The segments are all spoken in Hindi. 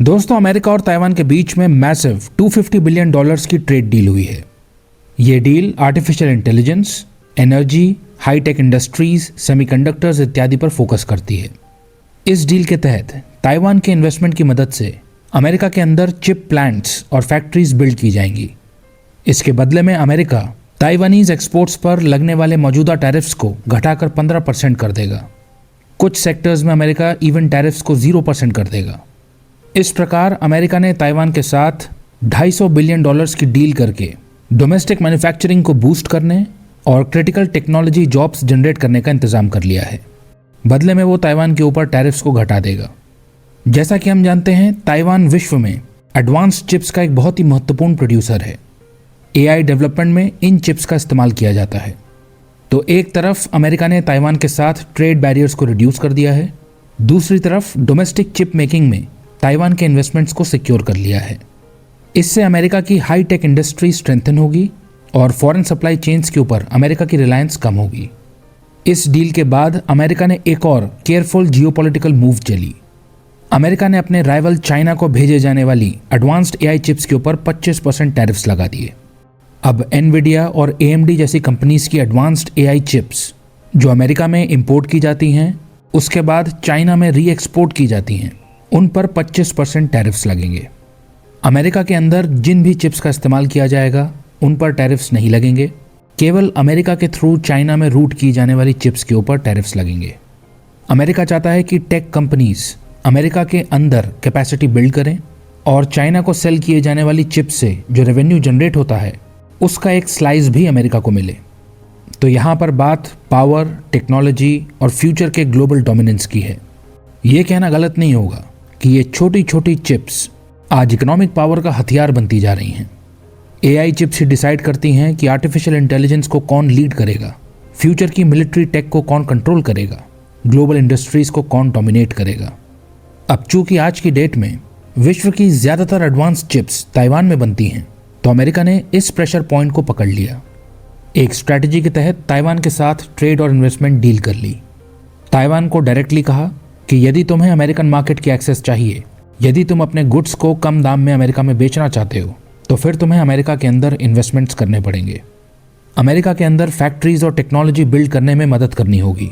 दोस्तों, अमेरिका और ताइवान के बीच में मैसिव $250 बिलियन की ट्रेड डील हुई है। ये deal artificial intelligence, energy, high tech industries, semiconductors इत्यादि पर फोकस करती है। इस डील के तहत ताइवान के इन्वेस्टमेंट की मदद से अमेरिका के अंदर चिप प्लांट्स और फैक्ट्रीज बिल्ड की जाएंगी। इसके बदले में अमेरिका ताइवानीज एक्सपोर्ट्स पर लगने वाले मौजूदा टैरिफ्स को घटाकर 15% कर देगा। कुछ सेक्टर्स में अमेरिका इवन टैरिफ्स को 0% कर देगा। इस प्रकार अमेरिका ने ताइवान के साथ $250 बिलियन की डील करके डोमेस्टिक मैन्युफैक्चरिंग को बूस्ट करने और क्रिटिकल टेक्नोलॉजी जॉब्स जनरेट करने का इंतजाम कर लिया है। बदले में वो ताइवान के ऊपर टैरिफ्स को घटा देगा। जैसा कि हम जानते हैं, ताइवान विश्व में एडवांस्ड चिप्स का एक बहुत ही महत्वपूर्ण प्रोड्यूसर है। AI डेवलपमेंट में इन चिप्स का इस्तेमाल किया जाता है। तो एक तरफ अमेरिका ने ताइवान के साथ ट्रेड बैरियर्स को रिड्यूस कर दिया है, दूसरी तरफ डोमेस्टिक चिप मेकिंग में ताइवान के इन्वेस्टमेंट्स को सिक्योर कर लिया है। इससे अमेरिका की हाई टेक इंडस्ट्री स्ट्रेंथन होगी और फॉरेन सप्लाई चेन्स के ऊपर अमेरिका की रिलायंस कम होगी। इस डील के बाद अमेरिका ने एक और केयरफुल जियोपॉलिटिकल मूव चली। अमेरिका ने अपने राइवल चाइना को भेजे जाने वाली एडवांस्ड AI चिप्स के ऊपर 25% टैरिफ्स लगा दिए। अब एनवीडिया और AMD जैसी कंपनीज की एडवांस्ड AI चिप्स जो अमेरिका में इंपोर्ट की जाती हैं, उसके बाद चाइना में री एक्सपोर्ट की जाती हैं, उन पर 25% टैरिफ्स लगेंगे। अमेरिका के अंदर जिन भी चिप्स का इस्तेमाल किया जाएगा उन पर टैरिफ्स नहीं लगेंगे। केवल अमेरिका के थ्रू चाइना में रूट की जाने वाली चिप्स के ऊपर टैरिफ्स लगेंगे। अमेरिका चाहता है कि टेक कंपनीज अमेरिका के अंदर कैपेसिटी बिल्ड करें और चाइना को सेल किए जाने वाली चिप्स से जो रेवेन्यू जनरेट होता है उसका एक स्लाइस भी अमेरिका को मिले। तो यहाँ पर बात पावर, टेक्नोलॉजी और फ्यूचर के ग्लोबल डोमिनेंस की है। ये कहना गलत नहीं होगा कि ये छोटी छोटी चिप्स आज इकोनॉमिक पावर का हथियार बनती जा रही हैं। AI चिप्स ही डिसाइड करती हैं कि आर्टिफिशियल इंटेलिजेंस को कौन लीड करेगा, फ्यूचर की मिलिट्री टेक को कौन कंट्रोल करेगा, ग्लोबल इंडस्ट्रीज को कौन डोमिनेट करेगा। अब चूंकि आज की डेट में विश्व की ज़्यादातर एडवांस चिप्स ताइवान में बनती हैं, तो अमेरिका ने इस प्रेशर पॉइंट को पकड़ लिया। एक स्ट्रैटेजी के तहत ताइवान के साथ ट्रेड और इन्वेस्टमेंट डील कर ली। ताइवान को डायरेक्टली कहा कि यदि तुम्हें अमेरिकन मार्केट की एक्सेस चाहिए, यदि तुम अपने गुड्स को कम दाम में अमेरिका में बेचना चाहते हो, तो फिर तुम्हें अमेरिका के अंदर इन्वेस्टमेंट्स करने पड़ेंगे। अमेरिका के अंदर फैक्ट्रीज और टेक्नोलॉजी बिल्ड करने में मदद करनी होगी।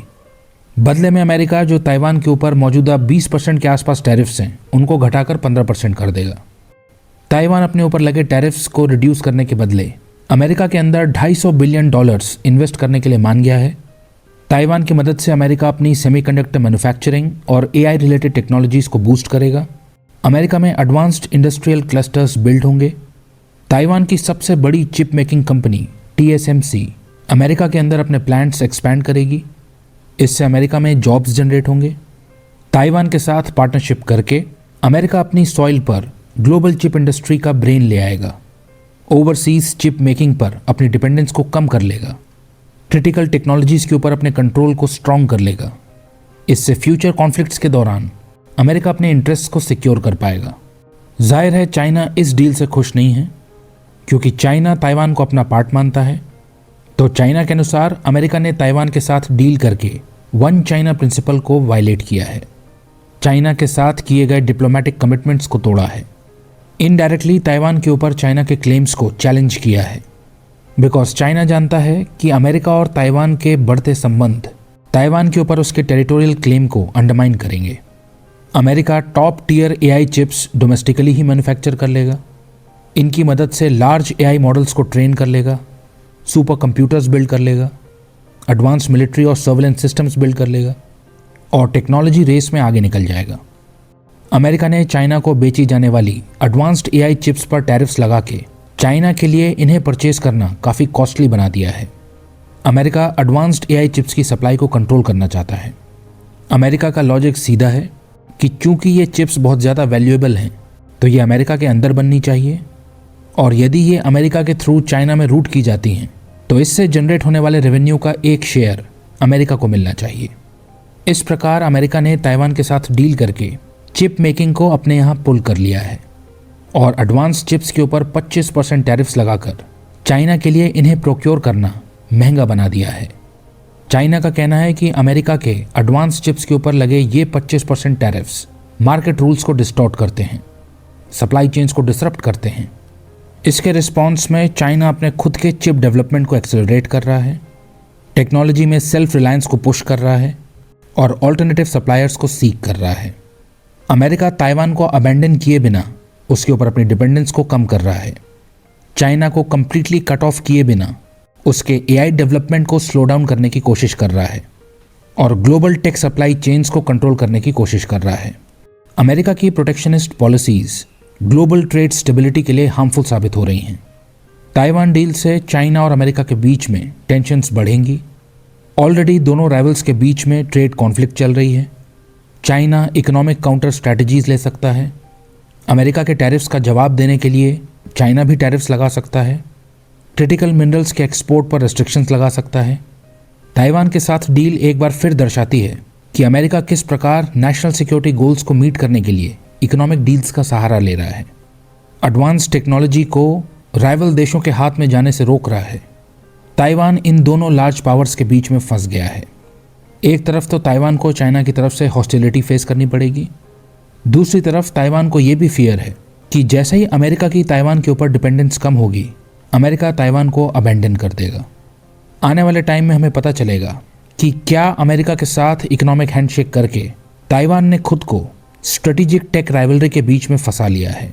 बदले में अमेरिका जो ताइवान के ऊपर मौजूदा 20% के आसपास टैरिफ्स हैं, उनको घटाकर 15% कर देगा। ताइवान अपने ऊपर लगे टैरिफ्स को रिड्यूस करने के बदले अमेरिका के अंदर $250 बिलियन इन्वेस्ट करने के लिए मान गया है। ताइवान की मदद से अमेरिका अपनी सेमीकंडक्टर मैन्युफैक्चरिंग और AI रिलेटेड टेक्नोलॉजीज को बूस्ट करेगा। अमेरिका में एडवांस्ड इंडस्ट्रियल क्लस्टर्स बिल्ड होंगे। ताइवान की सबसे बड़ी chip making company TSMC America के अंदर अपने प्लांट्स एक्सपैंड करेगी। इससे अमेरिका में जॉब्स जनरेट होंगे। ताइवान के साथ पार्टनरशिप करके अमेरिका अपनी सॉइल पर ग्लोबल चिप इंडस्ट्री का ब्रेन ले आएगा। ओवरसीज चिप मेकिंग पर अपनी डिपेंडेंस को कम कर लेगा। क्रिटिकल टेक्नोलॉजीज के ऊपर अपने कंट्रोल को स्ट्रॉन्ग कर लेगा। इससे फ्यूचर कॉन्फ्लिक्ट्स के दौरान अमेरिका अपने इंटरेस्ट को सिक्योर कर पाएगा। जाहिर है चाइना इस डील से खुश नहीं है, क्योंकि चाइना ताइवान को अपना पार्ट मानता है। तो चाइना के अनुसार अमेरिका ने ताइवान के साथ डील करके वन चाइना प्रिंसिपल को वायलेट किया है। चाइना के साथ किए गए डिप्लोमेटिक कमिटमेंट्स को तोड़ा है। इनडायरेक्टली ताइवान के ऊपर चाइना के क्लेम्स को चैलेंज किया है। बिकॉज चाइना जानता है कि अमेरिका और ताइवान के बढ़ते संबंध ताइवान के ऊपर उसके टेरिटोरियल क्लेम को अंडरमाइन करेंगे। America top tier AI chips domestically ही मैन्युफैक्चर कर लेगा। इनकी मदद से लार्ज AI मॉडल्स को ट्रेन कर लेगा, सुपर कंप्यूटर्स बिल्ड कर लेगा, एडवांस मिलिट्री और सर्विलेंस सिस्टम्स बिल्ड कर लेगा और टेक्नोलॉजी रेस में आगे निकल जाएगा। अमेरिका ने चाइना को बेची जाने वाली एडवांस्ड AI चिप्स पर टैरिफ्स लगा के चाइना के लिए इन्हें परचेज करना काफ़ी कॉस्टली बना दिया है। अमेरिका एडवांस्ड AI चिप्स की सप्लाई को कंट्रोल करना चाहता है। अमेरिका का लॉजिक सीधा है कि चूंकि ये चिप्स बहुत ज़्यादा वैल्यूएबल हैं, तो ये अमेरिका के अंदर बननी चाहिए और यदि ये अमेरिका के थ्रू चाइना में रूट की जाती हैं, तो इससे जनरेट होने वाले रेवेन्यू का एक शेयर अमेरिका को मिलना चाहिए। इस प्रकार अमेरिका ने ताइवान के साथ डील करके चिप मेकिंग को अपने यहाँ पुल कर लिया है और एडवांस चिप्स के ऊपर 25% टैरिफ्स लगाकर चाइना के लिए इन्हें प्रोक्योर करना महंगा बना दिया है। चाइना का कहना है कि अमेरिका के एडवांस चिप्स के ऊपर लगे ये 25% टैरिफ्स मार्केट रूल्स को डिस्टॉर्ट करते हैं सप्लाई चेन्स को डिसरप्ट करते हैं। इसके रिस्पॉन्स में चाइना अपने खुद के चिप डेवलपमेंट को एक्सेलरेट कर रहा है, टेक्नोलॉजी में सेल्फ रिलायंस को पुश कर रहा है और ऑल्टरनेटिव सप्लायर्स को सीक कर रहा है। अमेरिका ताइवान को अबैंडन किए बिना उसके ऊपर अपनी डिपेंडेंस को कम कर रहा है। चाइना को कंप्लीटली कट ऑफ किए बिना उसके एआई डेवलपमेंट को स्लो डाउन करने की कोशिश कर रहा है और ग्लोबल टेक सप्लाई चेन्स को कंट्रोल करने की कोशिश कर रहा है। अमेरिका की protectionist policies global trade stability के लिए हार्मफुल साबित हो रही हैं। ताइवान डील से चाइना और अमेरिका के बीच में टेंशन्स बढ़ेंगी। ऑलरेडी दोनों राइवल्स के बीच में ट्रेड कॉन्फ्लिक्ट चल रही है। चाइना इकोनॉमिक काउंटर स्ट्रैटेजीज ले सकता है। अमेरिका के टैरिफ्स का जवाब देने के लिए चाइना भी टैरिफ्स लगा सकता है। क्रिटिकल मिनरल्स के एक्सपोर्ट पर रेस्ट्रिक्शंस लगा सकता है। ताइवान के साथ डील एक बार फिर दर्शाती है कि अमेरिका किस प्रकार नेशनल सिक्योरिटी गोल्स को मीट करने के लिए इकोनॉमिक डील्स का सहारा ले रहा है। एडवांस टेक्नोलॉजी को राइवल देशों के हाथ में जाने से रोक रहा है। ताइवान इन दोनों लार्ज पावर्स के बीच में फंस गया है। एक तरफ तो ताइवान को चाइना की तरफ से हॉस्टिलिटी फेस करनी पड़ेगी, दूसरी तरफ ताइवान को यह भी फियर है कि जैसे ही अमेरिका की ताइवान के ऊपर डिपेंडेंस कम होगी, अमेरिका ताइवान को अबैंडन कर देगा। आने वाले टाइम में हमें पता चलेगा कि क्या अमेरिका के साथ इकोनॉमिक हैंडशेक करके ताइवान ने खुद को स्ट्रेटेजिक टेक राइवलरी के बीच में फंसा लिया है।